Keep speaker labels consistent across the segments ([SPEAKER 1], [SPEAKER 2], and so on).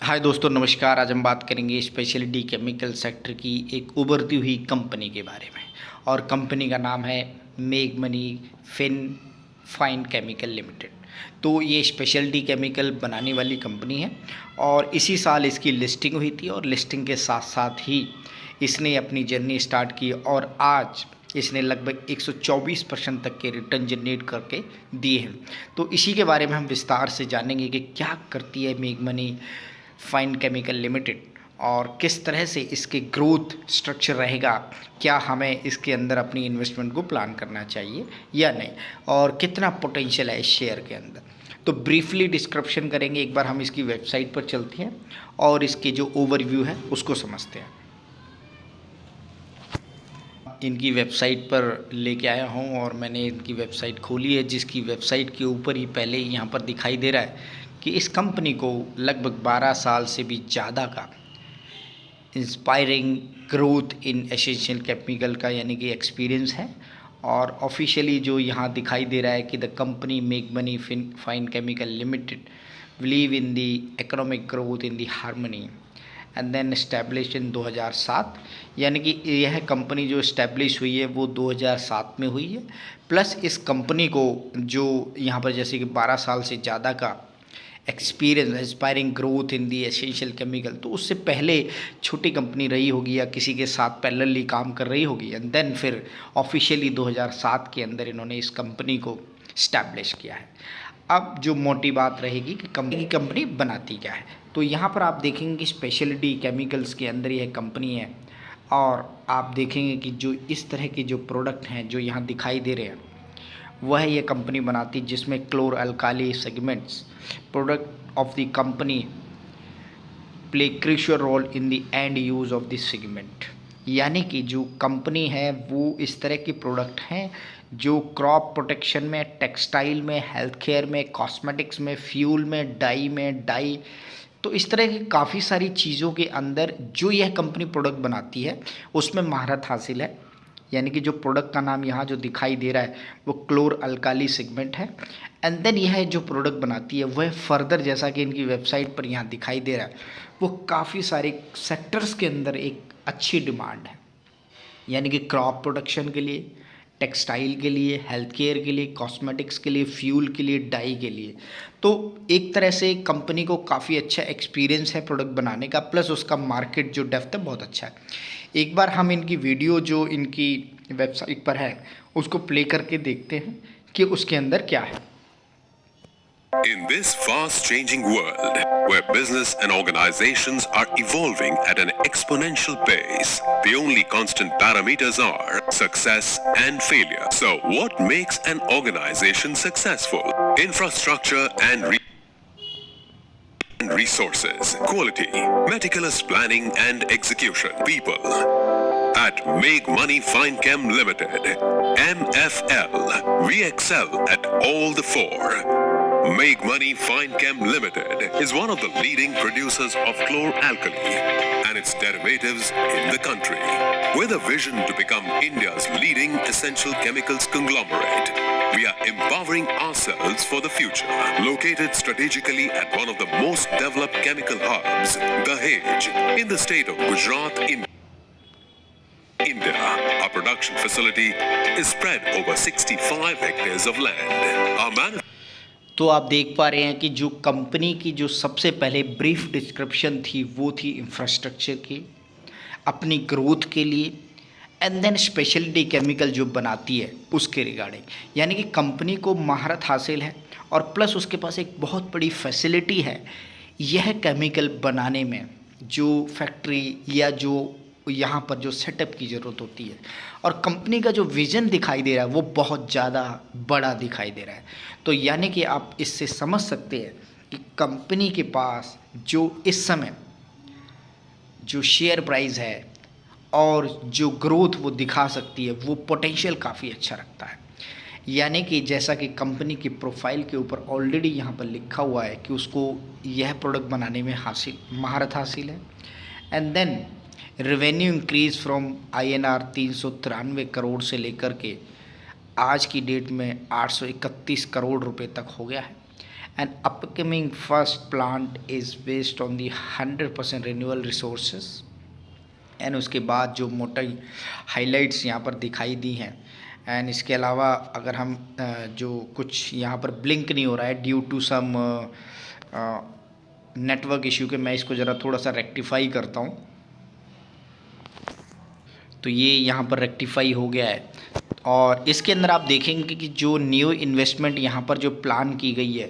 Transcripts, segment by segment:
[SPEAKER 1] हाय दोस्तों, नमस्कार। आज हम बात करेंगे स्पेशलिटी केमिकल सेक्टर की एक उभरती हुई कंपनी के बारे में। और कंपनी का नाम है मेगमनी फाइन केमिकल लिमिटेड। तो ये स्पेशलिटी केमिकल बनाने वाली कंपनी है और इसी साल इसकी लिस्टिंग हुई थी और लिस्टिंग के साथ साथ ही इसने अपनी जर्नी स्टार्ट की और आज इसने लगभग 124% तक के रिटर्न जनरेट करके दिए हैं। तो इसी के बारे में हम विस्तार से जानेंगे कि क्या करती है मेगमनी फाइन केमिकल लिमिटेड और किस तरह से इसके ग्रोथ स्ट्रक्चर रहेगा, क्या हमें इसके अंदर अपनी इन्वेस्टमेंट को प्लान करना चाहिए या नहीं, और कितना पोटेंशियल है इस शेयर के अंदर। तो ब्रीफली डिस्क्रिप्शन करेंगे, एक बार हम इसकी वेबसाइट पर चलते हैं और इसके जो ओवरव्यू है उसको समझते हैं। इनकी वेबसाइट पर लेके आया हूँ और मैंने इनकी वेबसाइट खोली है, जिसकी वेबसाइट के ऊपर ही पहले ही यहाँ पर दिखाई दे रहा है कि इस कंपनी को लगभग 12 साल से भी ज़्यादा का inspiring growth in essential chemical का यानी कि एक्सपीरियंस है। और ऑफिशियली जो यहाँ दिखाई दे रहा है कि द कंपनी मेगमनी fine chemical limited believe in the economic growth in the harmony and then establish in 2007। यानी कि यह कंपनी जो इस्टेब्लिश हुई है वो 2007 में हुई है। प्लस इस कंपनी को जो यहाँ पर जैसे कि 12 साल से ज़्यादा का experience inspiring growth in the essential chemical, तो उससे पहले छोटी कंपनी रही होगी या किसी के साथ पैरेलली काम कर रही होगी एंड देन फिर ऑफिशियली 2007 के अंदर इन्होंने इस कंपनी को स्टैब्लिश किया है। अब जो मोटी बात रहेगी कि कंपनी बनाती क्या है, तो यहाँ पर आप देखेंगे कि स्पेशलिटी केमिकल्स के अंदर यह कंपनी है और आप देखेंगे कि जो इस तरह के जो प्रोडक्ट हैं जो यहाँ दिखाई दे रहे हैं वह ये कंपनी बनाती, जिसमें chlor alkali segments product of the company play crucial role in the end use of this segment. यानी कि जो कंपनी है वो इस तरह के प्रोडक्ट हैं जो क्रॉप प्रोटेक्शन में, टेक्सटाइल में, हेल्थ केयर में, कॉस्मेटिक्स में, फ्यूल में, डाई, तो इस तरह की काफ़ी सारी चीज़ों के अंदर जो यह कंपनी प्रोडक्ट बनाती है उसमें महारत हासिल है। यानी कि जो प्रोडक्ट का नाम यहाँ जो दिखाई दे रहा है वो क्लोर अल्काली सेगमेंट है एंड देन यह जो प्रोडक्ट बनाती है वह फर्दर, जैसा कि इनकी वेबसाइट पर यहाँ दिखाई दे रहा है, वो काफ़ी सारे सेक्टर्स के अंदर एक अच्छी डिमांड है। यानी कि क्रॉप प्रोडक्शन के लिए, टेक्सटाइल के लिए, हेल्थ केयर के लिए, कॉस्मेटिक्स के लिए, फ्यूल के लिए, डाई के लिए। तो एक तरह से कंपनी को काफ़ी अच्छा एक्सपीरियंस है प्रोडक्ट बनाने का, प्लस उसका मार्केट जो डेप्थ है बहुत अच्छा है। एक बार हम इनकी वीडियो जो इनकी वेबसाइट पर है उसको प्ले करके देखते हैं कि उसके अंदर क्या है।
[SPEAKER 2] In this fast-changing world, where business and organizations are evolving at an exponential pace, the only constant parameters are success and failure. So, what makes an organization successful? Infrastructure and resources, quality, meticulous planning and execution, people. At Make Money Fine Chem Limited, MFL, we excel at all the four. Make Money Fine Chem Limited is one of the leading producers of chlor-alkali and its derivatives in the country. With a vision to become India's leading essential chemicals conglomerate, we are empowering ourselves for the future. Located strategically at one of the most developed chemical hubs, Dahej, in the state of Gujarat, India, our production facility is spread over 65 hectares of land. Our
[SPEAKER 1] तो आप देख पा रहे हैं कि जो company की जो सबसे पहले ब्रीफ डिस्क्रिप्शन थी वो थी इंफ्रास्ट्रक्चर की, अपनी ग्रोथ के लिए एंड देन स्पेशलिटी केमिकल जो बनाती है उसके रिगार्डिंग। यानी कि कंपनी को महारत हासिल है और प्लस उसके पास एक बहुत बड़ी फैसिलिटी है यह केमिकल बनाने में। जो फैक्ट्री या जो यहाँ पर जो सेटअप की ज़रूरत होती है और कंपनी का जो विज़न दिखाई दे रहा है वो बहुत ज़्यादा बड़ा दिखाई दे रहा है। तो यानी कि आप इससे समझ सकते हैं कि कंपनी के पास जो इस समय जो शेयर प्राइस है और जो ग्रोथ वो दिखा सकती है वो पोटेंशियल काफ़ी अच्छा रखता है। यानी कि जैसा कि कंपनी की प्रोफाइल के ऊपर ऑलरेडी यहाँ पर लिखा हुआ है कि उसको यह प्रोडक्ट बनाने में महारत हासिल है and then revenue increase from INR 393 crore से लेकर के आज की डेट में 831 करोड़ रुपए तक हो गया है and upcoming first plant is based on the 100% renewable resources. And उसके बाद जो मोटी हाइलाइट्स यहाँ पर दिखाई दी हैं। एंड इसके अलावा अगर हम जो कुछ यहाँ पर ब्लिंक नहीं हो रहा है due to some network issue के, मैं इसको ज़रा थोड़ा सा रेक्टिफाई करता हूँ। तो ये यहाँ पर रेक्टिफाई हो गया है। और इसके अंदर आप देखेंगे कि जो न्यू इन्वेस्टमेंट यहाँ पर जो प्लान की गई है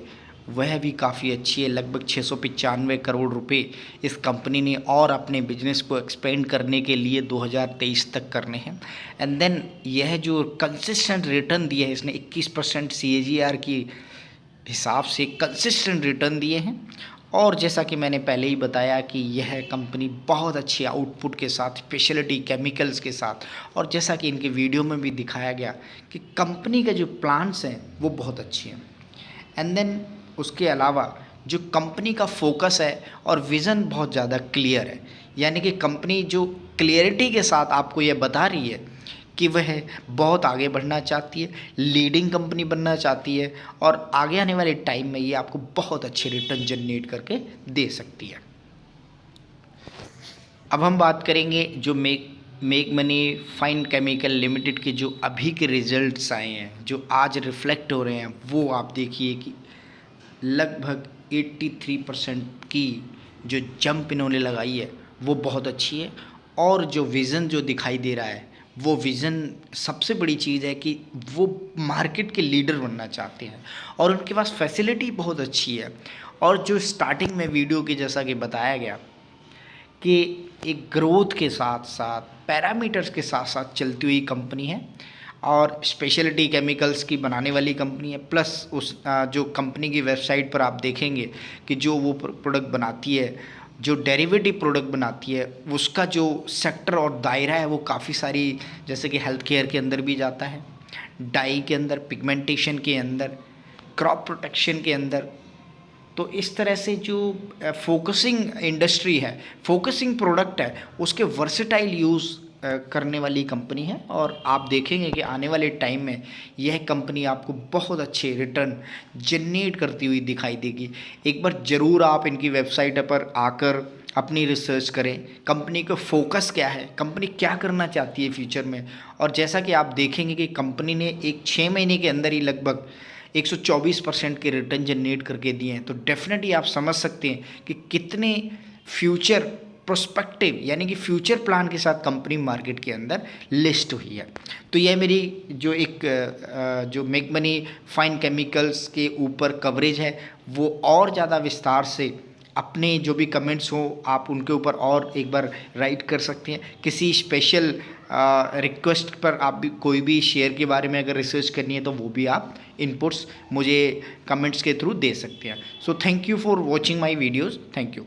[SPEAKER 1] वह भी काफ़ी अच्छी है। लगभग 695 करोड़ रुपए इस कंपनी ने और अपने बिजनेस को एक्सपेंड करने के लिए 2023 तक करने हैं। एंड देन यह जो कंसिस्टेंट रिटर्न दिया है इसने 21% CAGR की हिसाब से कंसिस्टेंट रिटर्न दिए हैं। और जैसा कि मैंने पहले ही बताया कि यह कंपनी बहुत अच्छी आउटपुट के साथ, स्पेशलिटी केमिकल्स के साथ, और जैसा कि इनके वीडियो में भी दिखाया गया कि कंपनी के जो प्लान्स हैं वो बहुत अच्छे हैं। एंड देन उसके अलावा जो कंपनी का फोकस है और विज़न बहुत ज़्यादा क्लियर है, यानी कि कंपनी जो क्लियरिटी के साथ आपको ये बता रही है कि वह बहुत आगे बढ़ना चाहती है, लीडिंग कंपनी बनना चाहती है, और आगे आने वाले टाइम में ये आपको बहुत अच्छे रिटर्न जनरेट करके दे सकती है। अब हम बात करेंगे जो make money fine chemical limited के जो अभी के रिजल्ट्स आए हैं, जो आज रिफ्लेक्ट हो रहे हैं, वो आप देखिए कि लगभग 83% की जो जंप इन्होंने लगाई है वो बहुत अच्छी है। और जो विज़न जो दिखाई दे रहा है वो विज़न, सबसे बड़ी चीज़ है कि वो मार्केट के लीडर बनना चाहते हैं और उनके पास फैसिलिटी बहुत अच्छी है। और जो स्टार्टिंग में वीडियो के जैसा कि बताया गया कि एक ग्रोथ के साथ साथ पैरामीटर्स के साथ साथ चलती हुई कंपनी है और स्पेशलिटी केमिकल्स की बनाने वाली कंपनी है। प्लस उस जो कंपनी की वेबसाइट पर आप देखेंगे कि जो वो प्रोडक्ट बनाती है, जो डेरिवेटिव प्रोडक्ट बनाती है, उसका जो सेक्टर और दायरा है वो काफ़ी सारी, जैसे कि हेल्थ केयर के अंदर भी जाता है, डाई के अंदर, पिगमेंटेशन के अंदर, क्रॉप प्रोटेक्शन के अंदर। तो इस तरह से जो फोकसिंग इंडस्ट्री है, फोकसिंग प्रोडक्ट है, उसके वर्सेटाइल यूज़ करने वाली कंपनी है। और आप देखेंगे कि आने वाले टाइम में यह कंपनी आपको बहुत अच्छे रिटर्न जनरेट करती हुई दिखाई देगी। एक बार ज़रूर आप इनकी वेबसाइट पर आकर अपनी रिसर्च करें, कंपनी का फोकस क्या है, कंपनी क्या करना चाहती है फ्यूचर में। और जैसा कि आप देखेंगे कि कंपनी ने एक 6 महीने के अंदर ही लगभग 124% के रिटर्न जनरेट करके दिए हैं। तो डेफिनेटली आप समझ सकते हैं कि कितने फ्यूचर प्रोस्पेक्टिव, यानी कि फ्यूचर प्लान के साथ कंपनी मार्केट के अंदर लिस्ट हुई है। तो यह मेरी जो जो मेक मनी फाइन केमिकल्स के ऊपर कवरेज है वो और ज़्यादा विस्तार से अपने जो भी कमेंट्स हो आप उनके ऊपर और एक बार राइट कर सकते हैं। किसी स्पेशल रिक्वेस्ट पर आप भी कोई भी शेयर के बारे में अगर रिसर्च करनी है तो वो भी आप इनपुट्स मुझे कमेंट्स के थ्रू दे सकते हैं। So thank you for watching my videos. Thank you.